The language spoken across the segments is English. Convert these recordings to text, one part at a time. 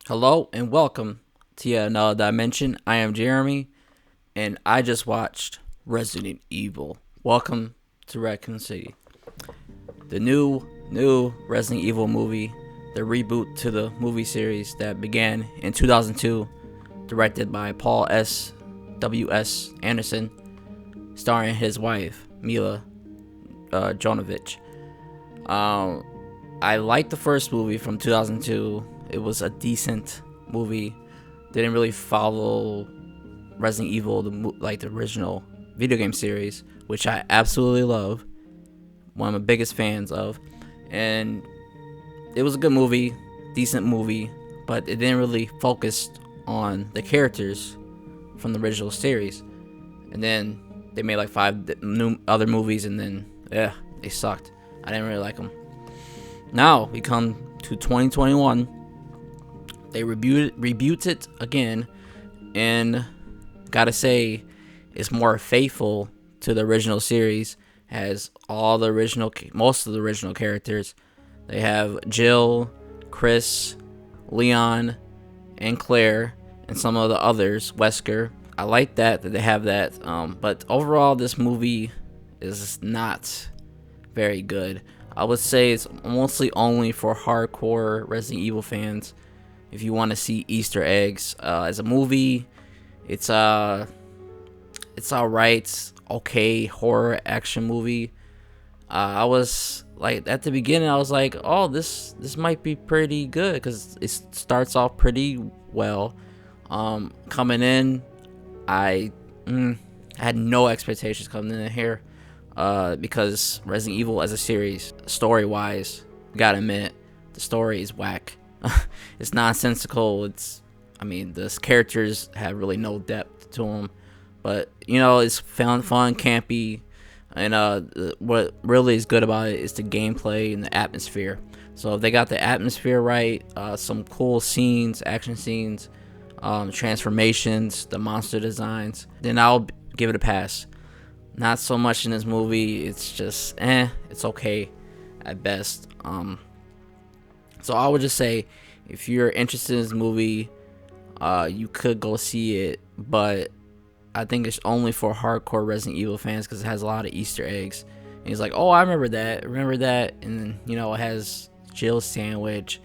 Hello and welcome to yet another dimension. I am Jeremy, and I just watched Resident Evil. Welcome to Raccoon City. The new Resident Evil movie, the reboot to the movie series that began in 2002, directed by Paul S. W. S. Anderson, starring his wife Mila Jovovich. I liked the first movie from 2002. It was a decent movie. Didn't really follow Resident Evil, the original video game series, which I absolutely love. One of my biggest fans of, and it was a good movie, decent movie, but it didn't really focus on the characters from the original series. And then they made like 5 new other movies, and then they sucked. I didn't really like them. Now we come to 2021. They rebooted it again, and gotta say, it's more faithful to the original series. Has most of the original characters. They have Jill, Chris, Leon, and Claire, and some of the others, Wesker. I like that they have that. But overall, this movie is not very good. I would say it's mostly only for hardcore Resident Evil fans. If you want to see Easter eggs, as a movie, it's alright, okay horror action movie. I was like at the beginning, I was like, oh, this might be pretty good because it starts off pretty well. Coming in, I had no expectations coming in here, because Resident Evil as a series, story wise, gotta admit, the story is whack. It's nonsensical. The characters have really no depth to them, but it's fun, campy, and what really is good about it is the gameplay and the atmosphere. So if they got the atmosphere right, some cool scenes, action scenes, transformations, the monster designs, then I'll give it a pass. Not so much in this movie. It's just it's okay at best. So I would just say, if you're interested in this movie, you could go see it, but I think it's only for hardcore Resident Evil fans because it has a lot of Easter eggs. And he's like, oh, I remember that, and then it has Jill's sandwich,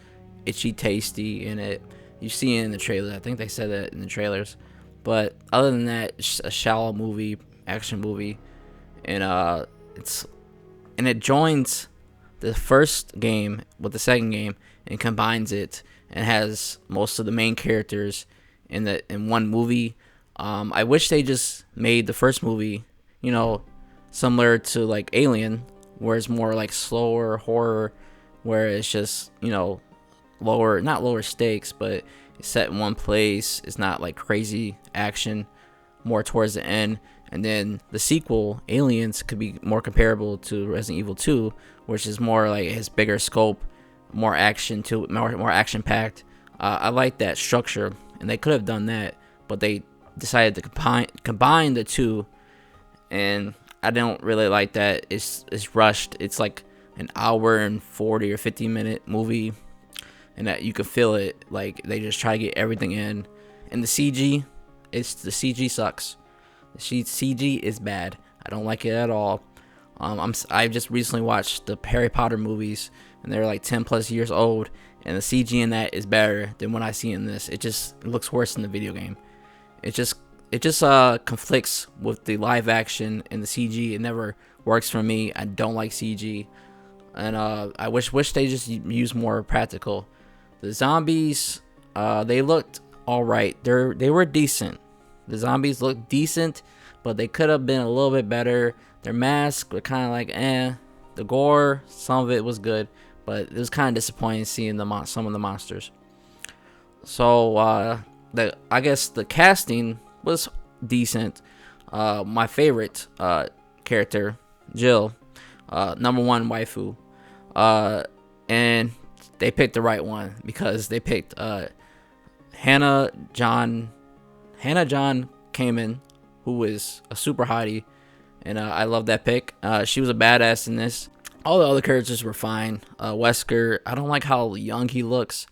Itchy Tasty in it. You see it in the trailer. I think they said that in the trailers. But other than that, it's a shallow movie, action movie, and it joins the first game with the second game and combines it and has most of the main characters in one movie. I wish they just made the first movie, similar to like Alien, where it's more like slower horror, where it's just not lower stakes, but it's set in one place. It's not like crazy action, more towards the end. And then the sequel, Aliens, could be more comparable to Resident Evil 2, which is more like his bigger scope, more action to it, more action packed. I like that structure, and they could have done that, but they decided to combine the two, and I don't really like that. It's rushed. It's like an hour and 40 or 50-minute movie, and that you can feel it. Like they just try to get everything in, and the CG sucks. The CG is bad. I don't like it at all. I just recently watched the Harry Potter movies, and they're like 10 plus years old, and the CG in that is better than what I see in this. It looks worse than the video game. It just conflicts with the live action and the CG. It never works for me. I don't like CG, and I wish they just use more practical. The zombies, they looked all right. They were decent. The zombies looked decent, but they could have been a little bit better. Their masks were kind of like The gore, some of it was good, but it was kind of disappointing seeing some of the monsters. So I guess the casting was decent. My favorite character, Jill, number one waifu, and they picked the right one because they picked Hannah John Kamen, who is a super hottie, and I love that pick. She was a badass in this. All the other characters were fine. Wesker, I don't like how young he looks.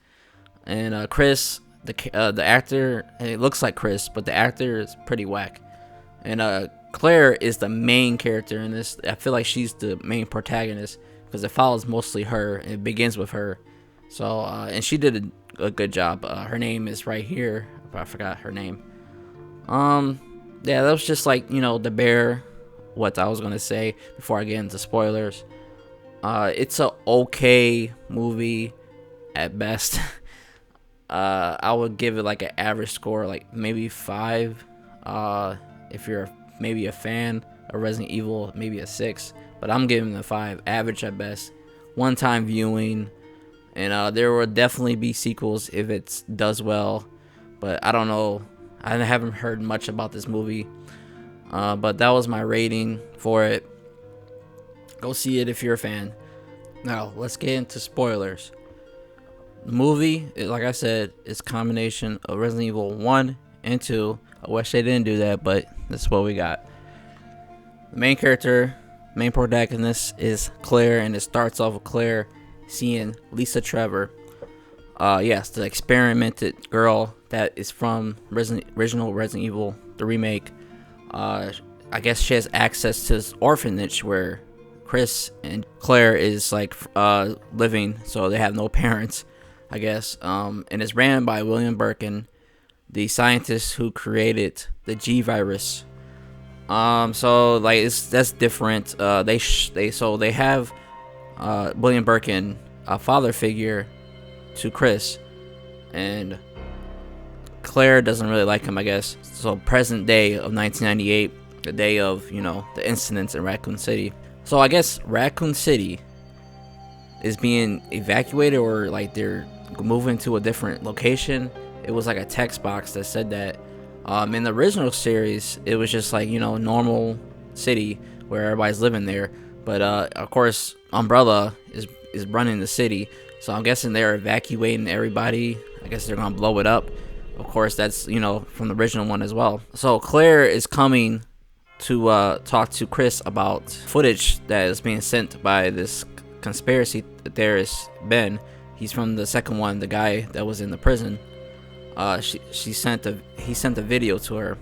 And Chris, the actor, it looks like Chris, but the actor is pretty whack. And Claire is the main character in this. I feel like she's the main protagonist because it follows mostly her. And it begins with her. So and she did a good job. Her name is right here. I forgot her name. Yeah, that was just like, the bear. What I was gonna say before I get into spoilers. It's a okay movie at best. I would give it like an average score, like maybe 5. If you're maybe a fan of Resident Evil, maybe a 6. But I'm giving it a 5, average at best. One-time viewing, and there will definitely be sequels if it does well. But I don't know. I haven't heard much about this movie. But that was my rating for it. Go see it if you're a fan. Now, let's get into spoilers. The movie, like I said, is a combination of Resident Evil 1 and 2. I wish they didn't do that, but that's what we got. The main character, main protagonist is Claire, and it starts off with Claire seeing Lisa Trevor. Yes, the experimented girl that is from original Resident Evil, the remake. I guess she has access to this orphanage where Chris and Claire is like living, so they have no parents, I guess. And it's ran by William Birkin, the scientist who created the G virus. So like that's different. They have William Birkin, a father figure to Chris, and Claire doesn't really like him, I guess. So present day of 1998, the day of the incidents in Raccoon City. So I guess Raccoon City is being evacuated, or like they're moving to a different location. It was like a text box that said that. In the original series, it was just like normal city where everybody's living there. But of course, Umbrella is running the city, so I'm guessing they're evacuating everybody. I guess they're gonna blow it up. Of course, that's from the original one as well. So Claire is coming to talk to Chris about footage that is being sent by this conspiracy theorist Ben. He's from the second one, the guy that was in the prison. He sent a video to her,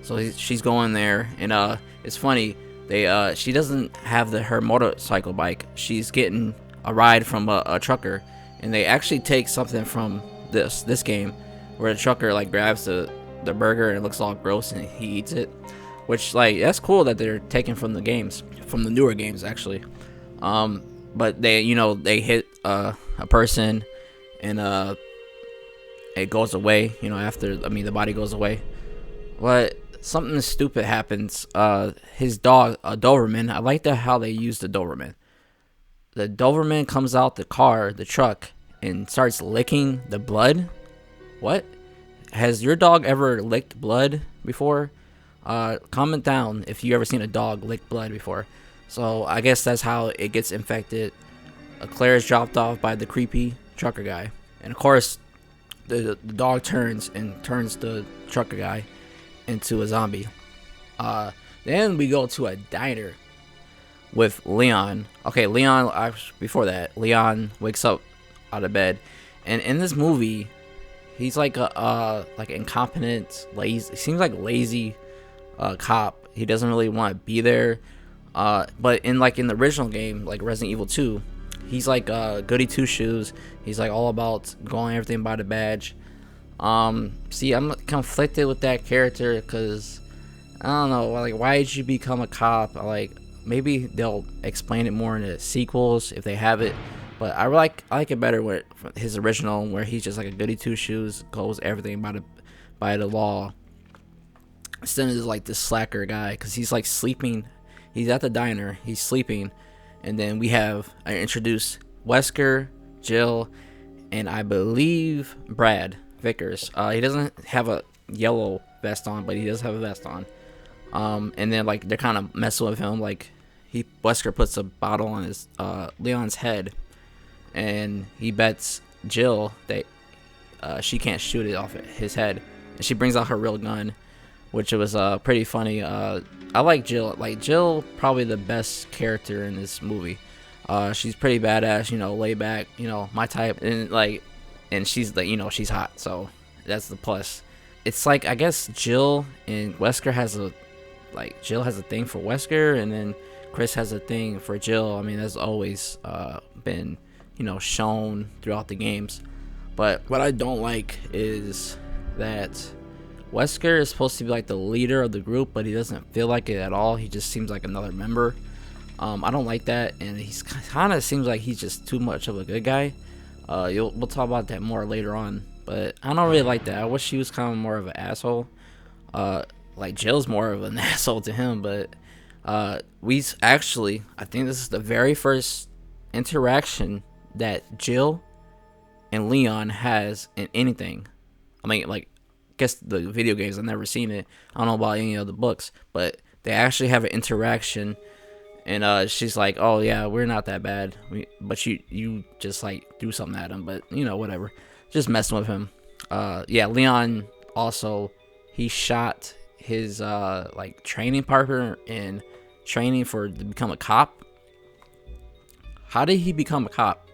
so she's going there, and it's funny. She doesn't have her motorcycle bike. She's getting a ride from a trucker, and they actually take something from this game, where the trucker like grabs the burger and it looks all gross and he eats it, which like that's cool that they're taking from the games, from the newer games actually. But they hit a person, and it goes away, after the body goes away. But something stupid happens. His dog, a Doberman, I like how they use the Doberman. The Doberman comes out the truck, and starts licking the blood. What? Has your dog ever licked blood before? Comment down if you ever seen a dog lick blood before. So I guess that's how it gets infected. Claire is dropped off by the creepy trucker guy, and of course the dog turns the trucker guy into a zombie. Then we go to a diner with Leon. Okay, before that, Leon wakes up out of bed, and in this movie, he's like a incompetent, lazy. Seems like lazy cop. He doesn't really want to be there. But in the original game, like Resident Evil 2, he's like goody two shoes. He's like all about going everything by the badge. See, I'm conflicted with that character because I don't know, like, why did you become a cop? Like, maybe they'll explain it more in the sequels if they have it. But I like it better with his original, where he's just like a goody two shoes, goes everything by the law. Instead of like this slacker guy, because he's like sleeping. He's at the diner, he's sleeping, and then I introduce Wesker, Jill, and I believe Brad Vickers. He doesn't have a yellow vest on, but he does have a vest on. And then like they're kind of messing with him. Like Wesker puts a bottle on his Leon's head, and he bets Jill that she can't shoot it off his head, and she brings out her real gun, which was pretty funny. I like Jill. Like Jill, probably the best character in this movie. She's pretty badass, laid back, my type. And like and she's like, she's hot, so that's the plus. It's like, I guess Jill and Wesker Jill has a thing for Wesker, and then Chris has a thing for Jill. I mean, that's always been, shown throughout the games. But what I don't like is that Wesker is supposed to be like the leader of the group, but he doesn't feel like it at all. He just seems like another member. I don't like that, and he's kind of seems like he's just too much of a good guy. We'll talk about that more later on, but I don't really like that. I wish he was kind of more of an asshole. Like Jill's more of an asshole to him, but I think this is the very first interaction that Jill and Leon has in anything. I mean, like, I guess the video games, I've never seen it. I don't know about any of the books, but they actually have an interaction, and she's like, "Oh yeah, we're not that bad, but you just like do something at him, but whatever, just messing with him." Yeah, Leon also, he shot his like training partner in training to become a cop. How did he become a cop?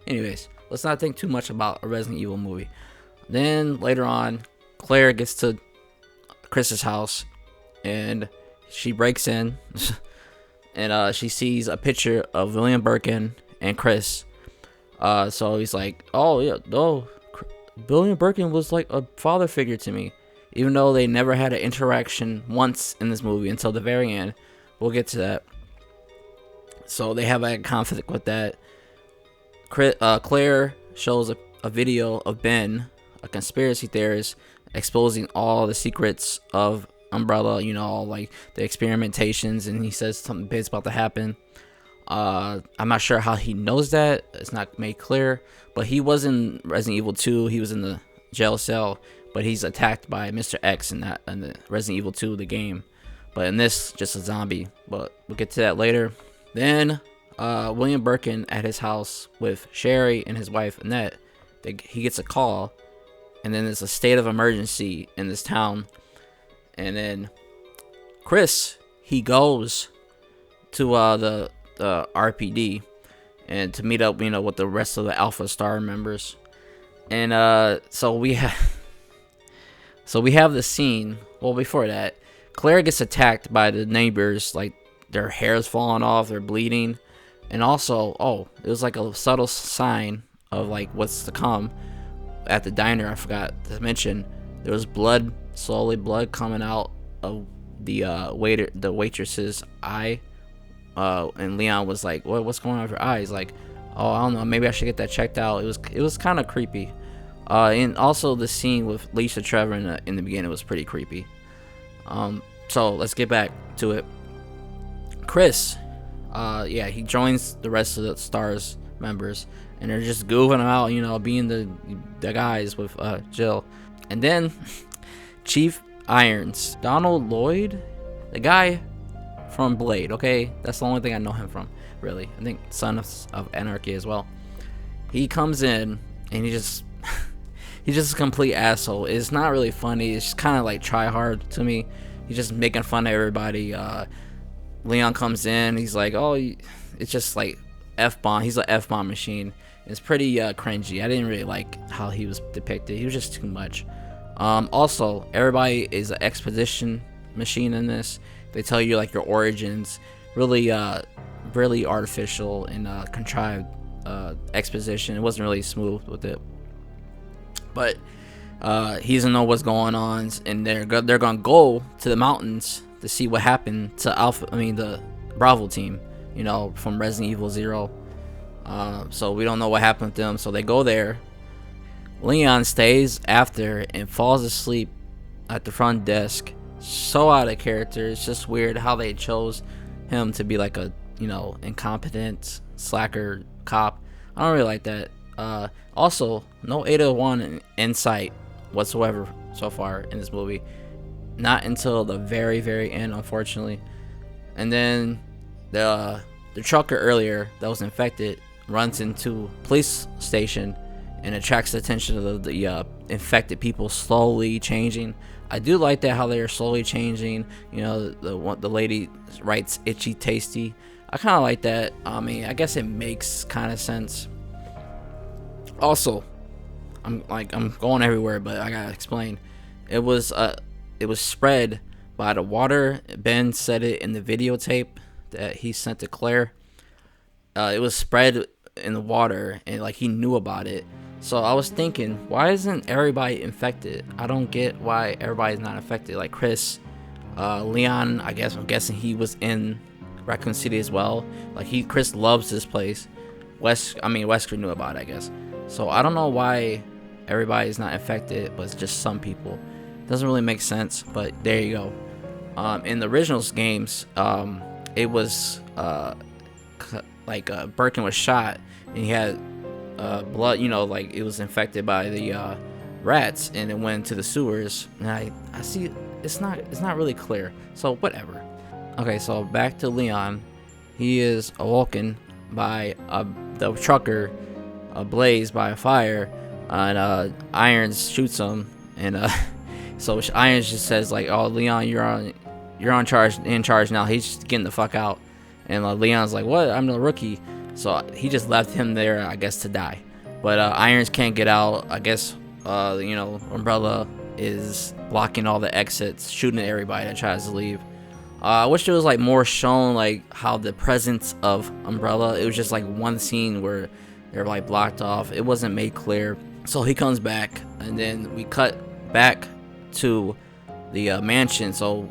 Anyways, let's not think too much about a Resident Evil movie. Then later on, Claire gets to Chris's house and she breaks in and she sees a picture of William Birkin and Chris. So he's like, "Oh yeah, no, William Birkin was like a father figure to me," even though they never had an interaction once in this movie until the very end. We'll get to that. So they have a conflict with that. Claire shows a video of Ben, a conspiracy theorist, exposing all the secrets of Umbrella, like the experimentations, and he says something bad's about to happen. I'm not sure how he knows that. It's not made clear, but he was in Resident Evil 2. He was in the jail cell, but he's attacked by Mr. X in the Resident Evil 2, the game. But in this, just a zombie. But we'll get to that later. Then William Birkin at his house with Sherry and his wife Annette, he gets a call, and then there's a state of emergency in this town. And then Chris, he goes to the RPD and to meet up, with the rest of the Alpha Star members. And so we have the scene. Well, before that, Claire gets attacked by the neighbors, like their hair's falling off, they're bleeding. And also, it was like a subtle sign of like what's to come. At the diner, I forgot to mention, there was blood coming out of the waitress's eye. And Leon was like, "What's going on with your eye?" He's like, "Oh, I don't know, maybe I should get that checked out." It was kind of creepy. And also the scene with Lisa Trevor in the beginning was pretty creepy. So let's get back to it. Chris, he joins the rest of the Stars members, and they're just goofing them out, being the guys with Jill. And then Chief Irons, Donald Lloyd, the guy from Blade, okay? That's the only thing I know him from, really. I think Son of Anarchy as well. He comes in, and he's just a complete asshole. It's not really funny. It's just kind of like try hard to me. He's just making fun of everybody. Leon comes in. He's like, "Oh, it's just like F-bomb." He's an F-bomb machine. It's pretty cringy. I didn't really like how he was depicted. He was just too much. Also, everybody is an exposition machine in this. They tell you like your origins. Really artificial and contrived exposition. It wasn't really smooth with it. But he doesn't know what's going on, and they're gonna go to the mountains to see what happened to the Bravo team, from Resident Evil 0. So we don't know what happened to them. So they go there. Leon stays after and falls asleep at the front desk. So out of character. It's just weird how they chose him to be like a incompetent slacker cop. I don't really like that. Also, no Ada Wong in sight whatsoever so far in this movie. Not until the very, very end, unfortunately. And then the trucker earlier that was infected runs into police station and attracts the attention of the infected people slowly changing. I do like that, how they're slowly changing. The lady writes "itchy tasty." I kind of like that. I mean, I guess it makes kind of sense. Also, I'm going everywhere, but I gotta explain. It was it was spread by the water. Ben said it in the videotape that he sent to Claire. It was spread in the water, and like he knew about it. So I was thinking, why isn't everybody infected? I don't get why everybody's not infected. Like Chris, Leon, I'm guessing he was in Raccoon City as well. Like Chris loves this place. Wesker knew about it, I guess. So I don't know why everybody's not infected, but it's just some people. Doesn't really make sense, but there you go. In the original games, it was Birkin was shot and he had blood. Like it was infected by the rats, and it went into the sewers. And I see it's not really clear. So whatever. Okay, so back to Leon. He is awoken by the trucker ablaze by a fire, and Irons shoots him, and so Irons just says like, "Oh, Leon, you're in charge now." He's just getting the fuck out, and Leon's like, "What? I'm the rookie." So he just left him there, I guess, to die. But Irons can't get out. I guess Umbrella is blocking all the exits, shooting at everybody that tries to leave. I wish there was like more shown, like how the presence of Umbrella. It was just like one scene where they're like blocked off. It wasn't made clear. So he comes back, and then we cut back to the mansion. So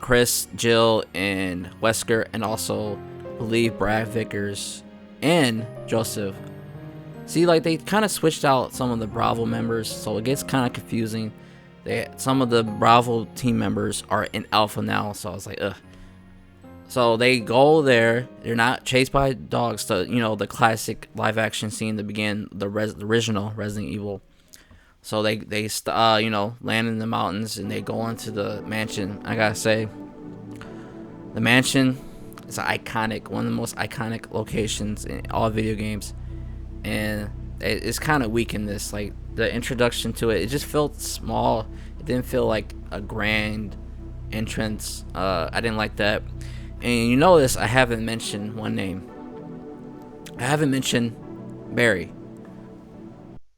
Chris, Jill, and Wesker, and also I believe Brad Vickers and Joseph. See, like they kind of switched out some of the Bravo members, so it gets kind of confusing. Some of the Bravo team members are in Alpha now, so I was like, ugh. So they go there. They're not chased by dogs. The classic live action scene that began the original Resident Evil. So they land in the mountains and they go into the mansion. I gotta say, the mansion is iconic, one of the most iconic locations in all video games, and it's kind of weak in this. Like the introduction to it just felt small. It didn't feel like a grand entrance. I didn't like that. And you notice I haven't mentioned one name. I haven't mentioned Barry.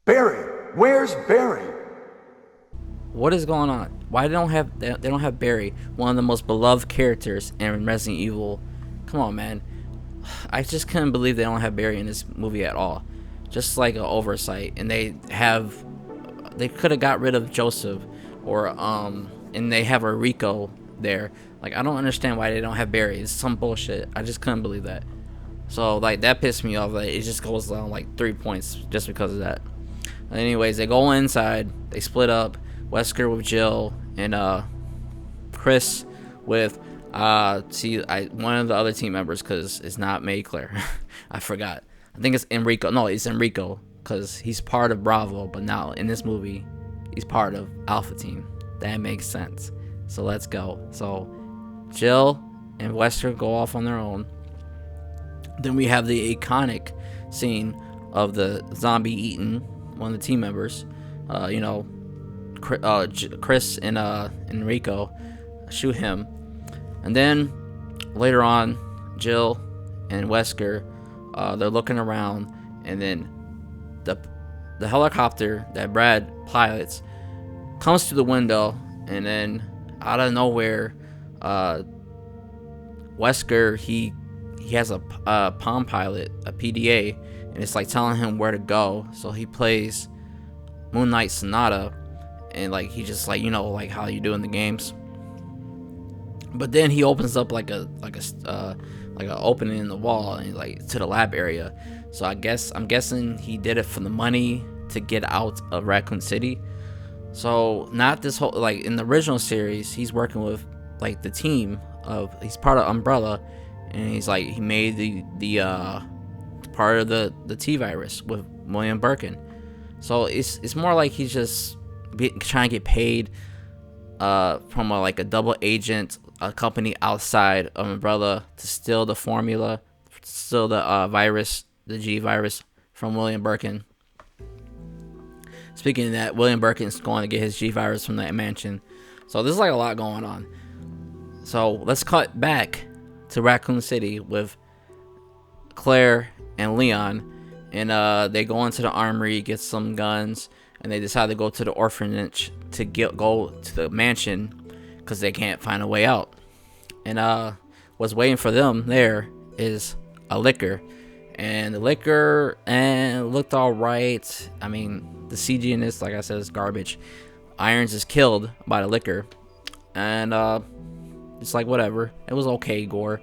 Barry, where's Barry? What is going on? Why they don't have Barry, one of the most beloved characters in Resident Evil? Come on, man. I just couldn't believe they don't have Barry in this movie at all. Just like an oversight. And they could have got rid of Joseph, or and they have a Rico there. Like, I don't understand why they don't have Barry. It's some bullshit. I just couldn't believe that. So like that pissed me off. Like it just goes down like 3 points just because of that. Anyways, they go inside. They split up. Wesker with Jill, and Chris with one of the other team members, because it's not made clear. I forgot. I think it's Enrico. No, it's Enrico, because he's part of Bravo, but now in this movie he's part of Alpha Team. That makes sense. So let's go. So Jill and Wesker go off on their own. Then we have the iconic scene of the zombie eating one of the team members. Chris and Enrico shoot him, and then later on, Jill and Wesker, they're looking around, and then the helicopter that Brad pilots comes to the window, and then out of nowhere, Wesker he has a Palm Pilot, a PDA, and it's like telling him where to go. So he plays Moonlight Sonata, and like he just like like how you do in the games. But then he opens up like a opening in the wall, and like to the lab area. So I'm guessing he did it for the money to get out of Raccoon City. So not this whole, like in the original series, he's working with like the team he's part of Umbrella, and he's like he made the part of the T virus with William Birkin. So it's more like he's just trying to get paid from a double agent, a company outside of Umbrella, to steal the formula, steal the virus, the G virus, from William Birkin. Speaking of that, William Birkin's going to get his G virus from that mansion. So there's like a lot going on. So let's cut back to Raccoon City with Claire and Leon, and they go into the armory, get some guns, and they decide to go to the orphanage to go to the mansion because they can't find a way out. And what's waiting for them there is a liquor, and the liquor and looked all right. I mean, the CG in this, like I said, is garbage. Irons is killed by the liquor, and it's like whatever. It was okay gore,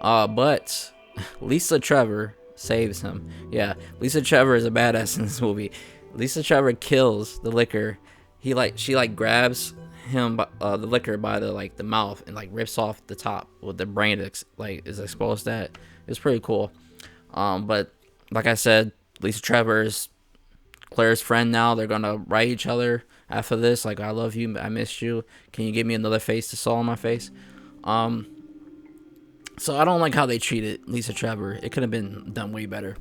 but Lisa Trevor saves him. Yeah, Lisa Trevor is a badass in this movie. Lisa Trevor kills the liquor. She grabs him the liquor by the mouth and rips off the top with the brain is exposed. That it's pretty cool. But like I said, Lisa Trevor is Claire's friend now. They're gonna write each other after this. Like, I love you, I missed you. Can you give me another face to saw on my face? Um, so I don't like how they treated Lisa Trevor. It could have been done way better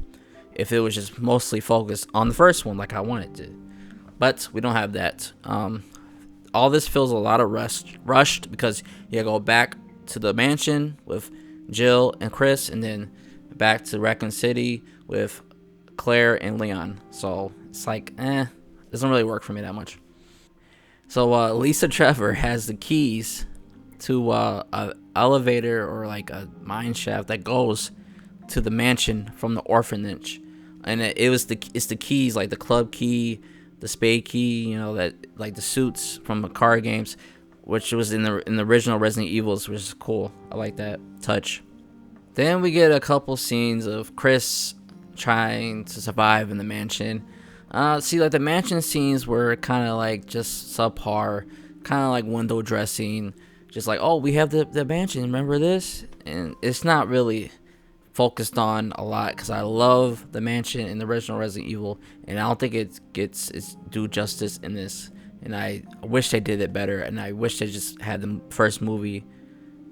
if it was just mostly focused on the first one, like I wanted to. But we don't have that. All this feels a lot of rushed because you go back to the mansion with Jill and Chris, and then back to Raccoon City with Claire and Leon. So it's like, doesn't really work for me that much. So Lisa Trevor has the keys to a elevator or like a mine shaft that goes to the mansion from the orphanage, and it's the keys, like the club key, the spade key, that like the suits from the card games, which was in the original Resident Evils, which is cool. I like that touch. Then we get a couple scenes of Chris trying to survive in the mansion. See, like the mansion scenes were kind of like just subpar, kind of like window dressing, just like, oh, we have the mansion, remember this? And it's not really focused on a lot because I love the mansion in the original Resident Evil, and I don't think it gets its due justice in this. And I wish they did it better, and I wish they just had the first movie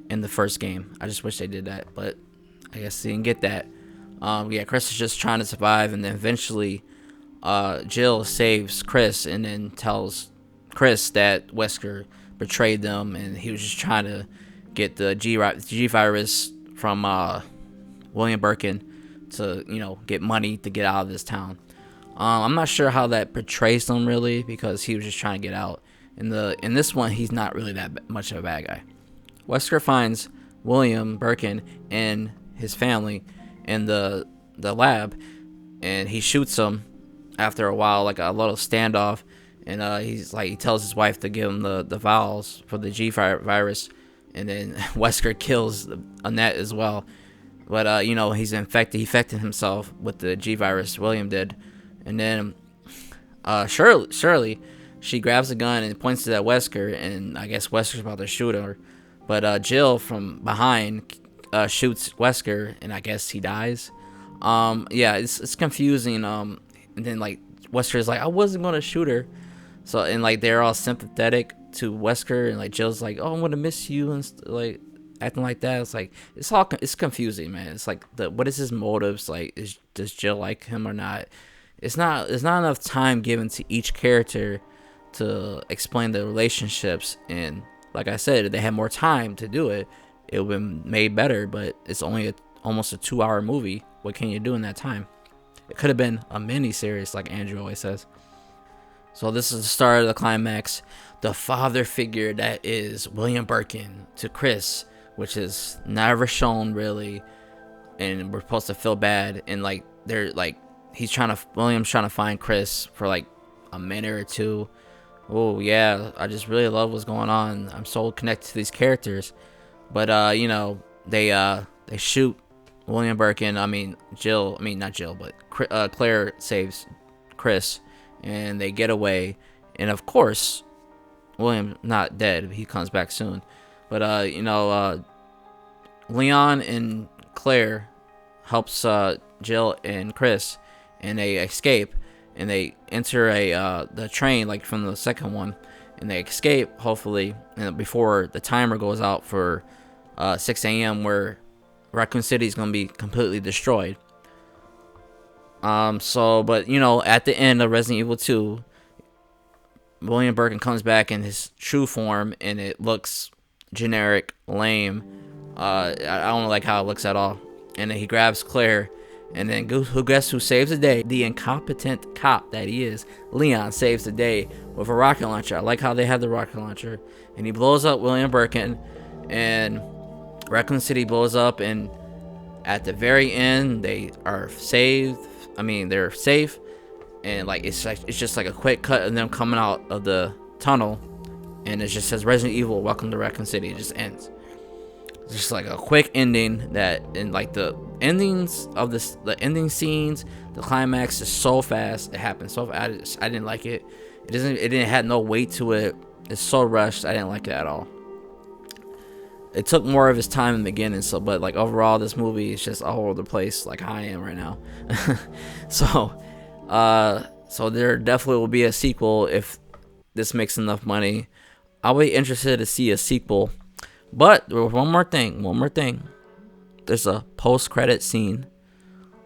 in the first game. I just wish they did that, but I guess they didn't get that. Yeah, Chris is just trying to survive, and then eventually Jill saves Chris and then tells Chris that Wesker betrayed them, and he was just trying to get the G virus from William Birkin to get money to get out of this town. I'm not sure how that portrays him really, because he was just trying to get out. In this one, he's not really that much of a bad guy. Wesker finds William Birkin and his family in the lab, and he shoots them after a while, like a little standoff. And he tells his wife to give him the vials for the G virus, and then Wesker kills Annette as well. But he's infected. He infected himself with the G virus. William did, and then Shirley, she grabs a gun and points it at Wesker, and I guess Wesker's about to shoot her, but Jill from behind shoots Wesker, and I guess he dies. Yeah, it's confusing. And then Wesker's like, I wasn't gonna shoot her. So, and they're all sympathetic to Wesker, and Jill's like, oh, I'm gonna miss you, and acting like that. It's it's confusing, man. It's like, what is his motives? Does Jill like him or not? There's not enough time given to each character to explain the relationships. And like I said, if they had more time to do it, it would have been made better. But it's only almost a 2-hour movie. What can you do in that time? It could have been a mini series, like Andrew always says. So this is the start of the climax. The father figure that is William Birkin to Chris, which is never shown really, and we're supposed to feel bad. And William's trying to find Chris for a minute or two. Oh yeah, I just really love what's going on. I'm so connected to these characters, but they shoot William Birkin. Not Jill, but Claire saves Chris, and they get away. And of course, William's not dead. He comes back soon. But Leon and Claire helps Jill and Chris, and they escape, and they enter the train from the second one, and they escape hopefully, and before the timer goes out for 6 a.m. where Raccoon City is gonna be completely destroyed. But at the end of Resident Evil 2, William Birkin comes back in his true form, and it looks generic, lame. I don't like how it looks at all. And then he grabs Claire, And then guess who saves the day? The incompetent cop that he is, Leon, saves the day with a rocket launcher. I like how they have the rocket launcher. And he blows up William Birkin. And Raccoon City blows up. And at the very end, they are saved. I mean, they're safe. And like it's just like a quick cut of them coming out of the tunnel. And it just says Resident Evil, welcome to Raccoon City. It just ends. It's just like a quick ending that, and like the endings of this, the ending scenes, the climax is so fast. It happened so fast. I didn't like it. It didn't have no weight to it. It's so rushed. I didn't like it at all. It took more of his time in the beginning. So, but like overall, this movie is just all over the place, like I am right now. So there definitely will be a sequel if this makes enough money. I'll be interested to see a sequel. But one more thing. There's a post-credit scene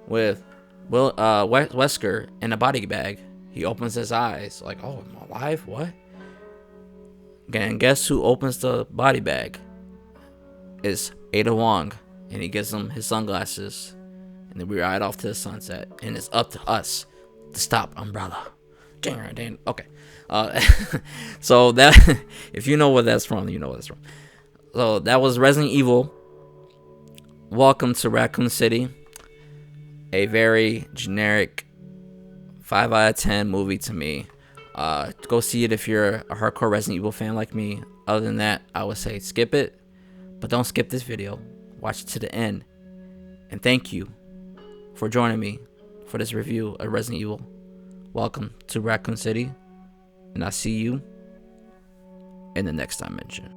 with Wesker in a body bag. He opens his eyes like, "Oh, I'm alive? What?" And guess who opens the body bag? Is Ada Wong, and he gives him his sunglasses, and then we ride off to the sunset. And it's up to us to stop Umbrella. Okay. So that if you know where that's from, you know where that's from. So that was Resident Evil. Welcome to Raccoon City. A very generic 5 out of 10 movie to me. Go see it if you're a hardcore Resident Evil fan like me. Other than that, I would say skip it. But don't skip this video. Watch it to the end. And thank you for joining me for this review of Resident Evil. Welcome to Raccoon City. And I'll see you in the next dimension.